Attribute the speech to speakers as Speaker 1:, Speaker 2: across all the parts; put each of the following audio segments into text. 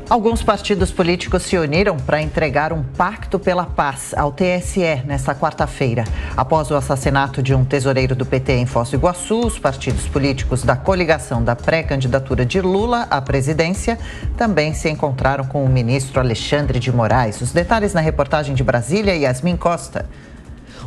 Speaker 1: Alguns partidos políticos se uniram para entregar um pacto pela paz ao TSE nesta quarta-feira. Após o assassinato de um tesoureiro do PT em Foz do Iguaçu, os partidos políticos da coligação da pré-candidatura de Lula à presidência também se encontraram com o ministro Alexandre de Moraes. Os detalhes na reportagem de Brasília, Yasmin Costa.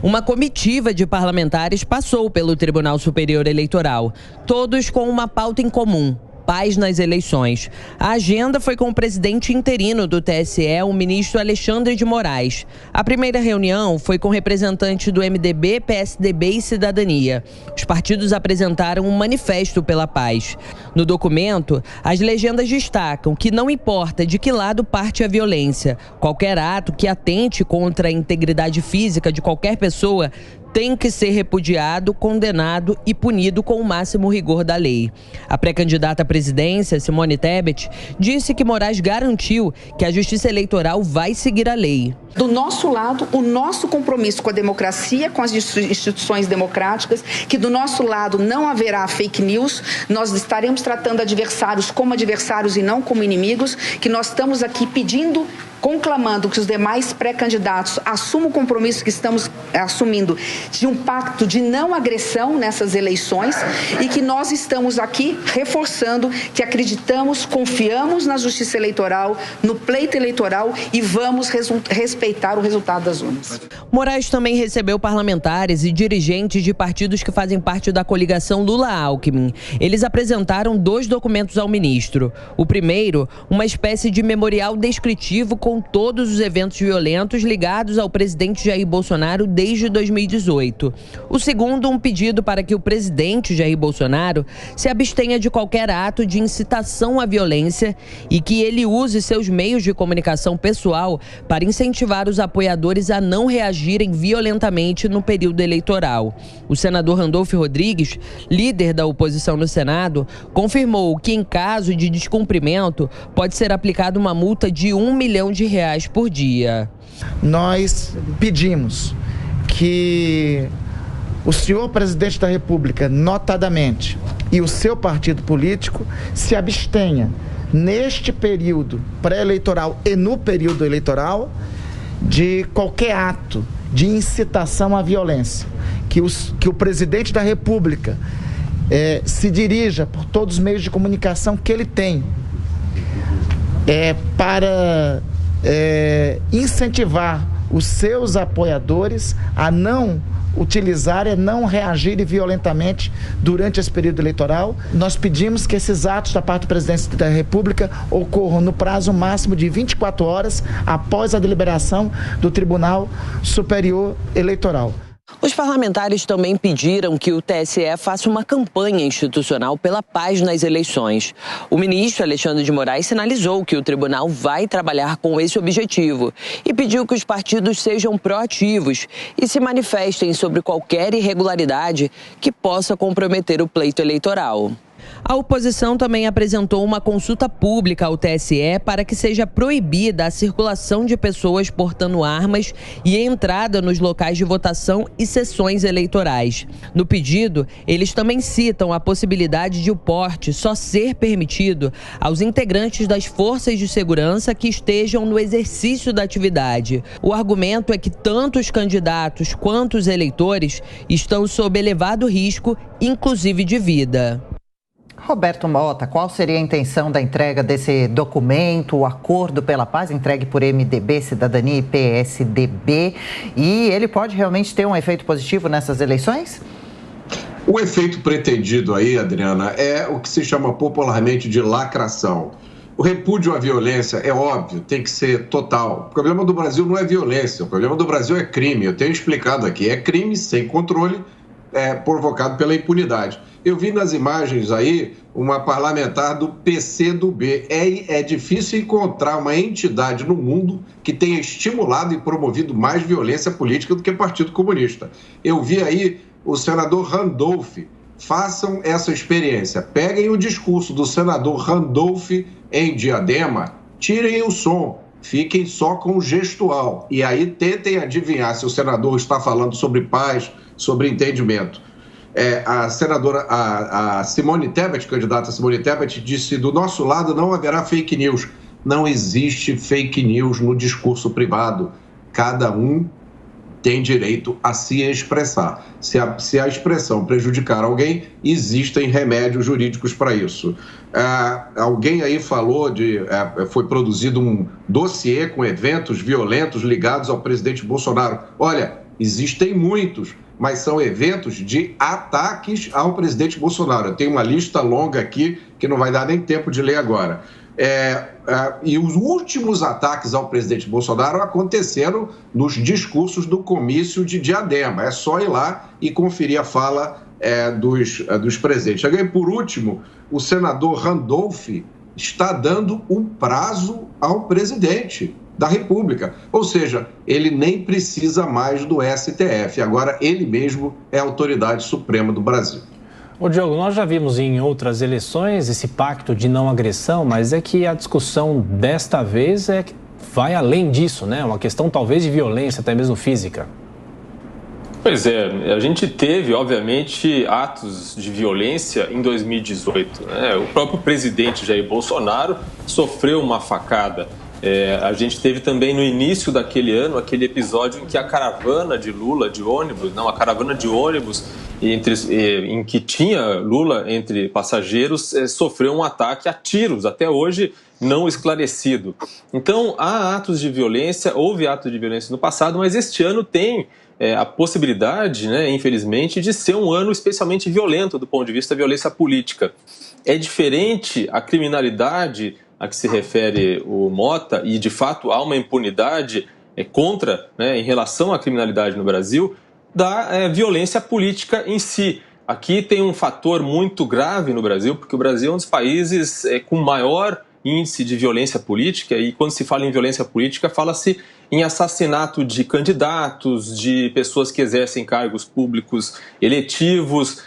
Speaker 2: Uma comitiva de parlamentares passou pelo Tribunal Superior Eleitoral, todos com uma pauta em comum: paz nas eleições. A agenda foi com o presidente interino do TSE, o ministro Alexandre de Moraes. A primeira reunião foi com representantes do MDB, PSDB e Cidadania. Os partidos apresentaram um manifesto pela paz. No documento, as legendas destacam que não importa de que lado parte a violência, qualquer ato que atente contra a integridade física de qualquer pessoa tem que ser repudiado, condenado e punido com o máximo rigor da lei. A pré-candidata à presidência, Simone Tebet, disse que Moraes garantiu que a Justiça Eleitoral vai seguir a lei.
Speaker 3: Do nosso lado, o nosso compromisso com a democracia, com as instituições democráticas, que do nosso lado não haverá fake news, nós estaremos tratando adversários como adversários e não como inimigos, que nós estamos aqui pedindo, conclamando que os demais pré-candidatos assumam o compromisso que estamos assumindo de um pacto de não agressão nessas eleições e que nós estamos aqui reforçando que acreditamos, confiamos na Justiça Eleitoral, no pleito eleitoral e vamos respeitar o resultado das urnas.
Speaker 2: Moraes também recebeu parlamentares e dirigentes de partidos que fazem parte da coligação Lula-Alckmin. Eles apresentaram 2 documentos ao ministro. O primeiro, uma espécie de memorial descritivo com todos os eventos violentos ligados ao presidente Jair Bolsonaro desde 2018. O segundo, um pedido para que o presidente Jair Bolsonaro se abstenha de qualquer ato de incitação à violência e que ele use seus meios de comunicação pessoal para incentivar os apoiadores a não reagirem violentamente no período eleitoral. O senador Randolfo Rodrigues, líder da oposição no Senado, confirmou que, em caso de descumprimento, pode ser aplicada uma multa de R$1 milhão por dia.
Speaker 4: Nós pedimos que o senhor presidente da República, notadamente, e o seu partido político se abstenha neste período pré-eleitoral e no período eleitoral de qualquer ato de incitação à violência, que o presidente da República se dirija por todos os meios de comunicação que ele tem para incentivar os seus apoiadores a não utilizar e não reagirem violentamente durante esse período eleitoral. Nós pedimos que esses atos da parte do presidente da República ocorram no prazo máximo de 24 horas após a deliberação do Tribunal Superior Eleitoral.
Speaker 2: Os parlamentares também pediram que o TSE faça uma campanha institucional pela paz nas eleições. O ministro Alexandre de Moraes sinalizou que o tribunal vai trabalhar com esse objetivo e pediu que os partidos sejam proativos e se manifestem sobre qualquer irregularidade que possa comprometer o pleito eleitoral. A oposição também apresentou uma consulta pública ao TSE para que seja proibida a circulação de pessoas portando armas e a entrada nos locais de votação e sessões eleitorais. No pedido, eles também citam a possibilidade de o porte só ser permitido aos integrantes das forças de segurança que estejam no exercício da atividade. O argumento é que tanto os candidatos quanto os eleitores estão sob elevado risco, inclusive de vida.
Speaker 1: Roberto Mota, qual seria a intenção da entrega desse documento, o Acordo pela Paz, entregue por MDB, Cidadania e PSDB? E ele pode realmente ter um efeito positivo nessas eleições?
Speaker 5: O efeito pretendido aí, Adriana, é o que se chama popularmente de lacração. O repúdio à violência, é óbvio, tem que ser total. O problema do Brasil não é violência, o problema do Brasil é crime. Eu tenho explicado aqui, é crime sem controle, provocado pela impunidade. Eu vi nas imagens aí uma parlamentar do PCdoB. É difícil encontrar uma entidade no mundo que tenha estimulado e promovido mais violência política do que o Partido Comunista. Eu vi aí o senador Randolph. Façam essa experiência. Peguem o discurso do senador Randolph em Diadema, tirem o som, fiquem só com o gestual. E aí tentem adivinhar se o senador está falando sobre paz, sobre entendimento. A senadora, a Simone Tebet, candidata Simone Tebet, disse: do nosso lado não haverá fake news. não existe fake news no discurso privado. Cada um tem direito a se expressar. Se a expressão prejudicar alguém, existem remédios jurídicos para isso. Alguém aí falou foi produzido um dossiê com eventos violentos ligados ao presidente Bolsonaro. Olha, existem muitos, mas são eventos de ataques ao presidente Bolsonaro. Eu tenho uma lista longa aqui que não vai dar nem tempo de ler agora. E os últimos ataques ao presidente Bolsonaro aconteceram nos discursos do comício de Diadema. É só ir lá e conferir a fala dos presidentes. E por último, o senador Randolph está dando um prazo ao presidente da República. Ou seja, ele nem precisa mais do STF. Agora, ele mesmo é a autoridade suprema do Brasil.
Speaker 6: Ô Diogo, nós já vimos em outras eleições esse pacto de não agressão, mas é que a discussão desta vez vai além disso, né? Uma questão talvez de violência, até mesmo física.
Speaker 7: Pois é, a gente teve, obviamente, atos de violência em 2018, né? O próprio presidente Jair Bolsonaro sofreu uma facada. A gente teve também no início daquele ano aquele episódio em que a caravana de Lula de ônibus, em que tinha Lula entre passageiros, sofreu um ataque a tiros, até hoje não esclarecido. Então há atos de violência, houve atos de violência no passado, mas este ano tem a possibilidade, né, infelizmente, de ser um ano especialmente violento do ponto de vista da violência política. É diferente a criminalidade a que se refere o Mota, e de fato há uma impunidade contra, né, em relação à criminalidade no Brasil, da violência política em si. Aqui tem um fator muito grave no Brasil, porque o Brasil é um dos países com maior índice de violência política, e quando se fala em violência política, fala-se em assassinato de candidatos, de pessoas que exercem cargos públicos eletivos,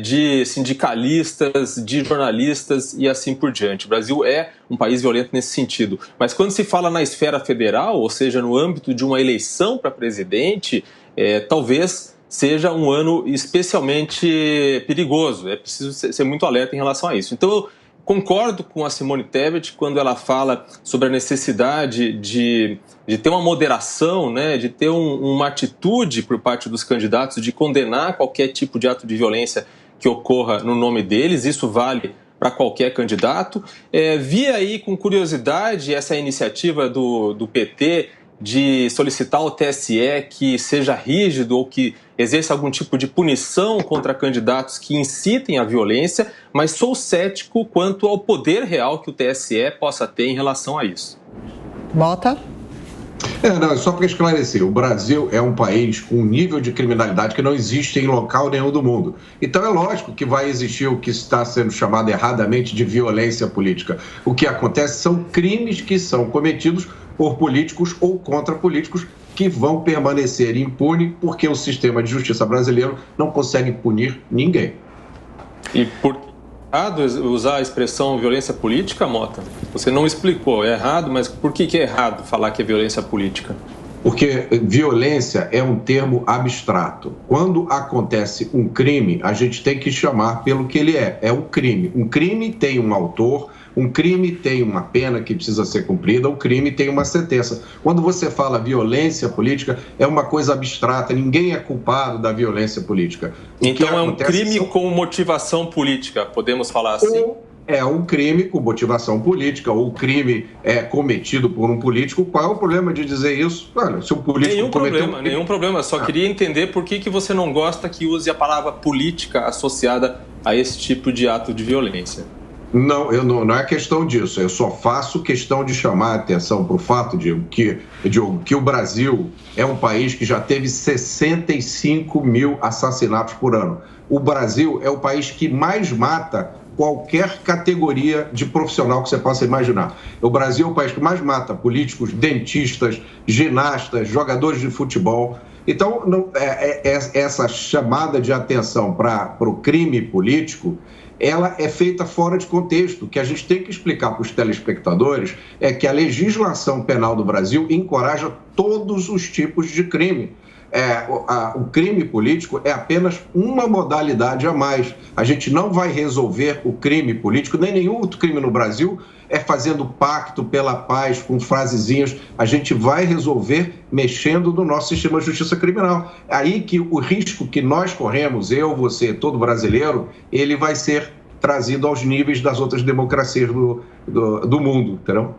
Speaker 7: de sindicalistas, de jornalistas e assim por diante. O Brasil é um país violento nesse sentido. Mas quando se fala na esfera federal, ou seja, no âmbito de uma eleição para presidente, talvez seja um ano especialmente perigoso. É preciso ser muito alerta em relação a isso. Então, eu concordo com a Simone Tebet quando ela fala sobre a necessidade de ter uma moderação, né, de ter uma atitude por parte dos candidatos de condenar qualquer tipo de ato de violência que ocorra no nome deles. Isso vale para qualquer candidato. Vi aí com curiosidade essa iniciativa do PT de solicitar ao TSE que seja rígido ou que exerça algum tipo de punição contra candidatos que incitem a violência, mas sou cético quanto ao poder real que o TSE possa ter em relação a isso.
Speaker 1: Mota?
Speaker 5: Só para esclarecer, o Brasil é um país com um nível de criminalidade que não existe em local nenhum do mundo. Então é lógico que vai existir o que está sendo chamado erradamente de violência política. O que acontece são crimes que são cometidos por políticos ou contra políticos que vão permanecer impunes porque o sistema de justiça brasileiro não consegue punir ninguém.
Speaker 7: E por que é errado usar a expressão violência política, Mota? Você não explicou, é errado, mas por que é errado falar que é violência política?
Speaker 5: Porque violência é um termo abstrato. Quando acontece um crime, a gente tem que chamar pelo que ele é. É um crime. Um crime tem um autor, um crime tem uma pena que precisa ser cumprida, um crime tem uma sentença. Quando você fala violência política, é uma coisa abstrata, ninguém é culpado da violência política.
Speaker 7: Então é um crime com motivação política, podemos falar assim?
Speaker 5: É um crime com motivação política, ou o crime é cometido por um político. Qual é o problema de dizer isso? Olha, se o político
Speaker 7: Nenhum problema. Só queria entender por que você não gosta que use a palavra política associada a esse tipo de ato de violência.
Speaker 5: Não é questão disso. Eu só faço questão de chamar a atenção para o fato de que o Brasil é um país que já teve 65 mil assassinatos por ano. O Brasil é o país que mais mata qualquer categoria de profissional que você possa imaginar. O Brasil é o país que mais mata políticos, dentistas, ginastas, jogadores de futebol. Então, essa chamada de atenção para o crime político, ela é feita fora de contexto. O que a gente tem que explicar para os telespectadores é que a legislação penal do Brasil encoraja todos os tipos de crime. o crime político é apenas uma modalidade a mais. A gente não vai resolver o crime político, nem nenhum outro crime no Brasil, fazendo pacto pela paz com frasezinhas. A gente vai resolver mexendo no nosso sistema de justiça criminal. Aí que o risco que nós corremos, eu, você, todo brasileiro, ele vai ser trazido aos níveis das outras democracias do mundo, entendeu?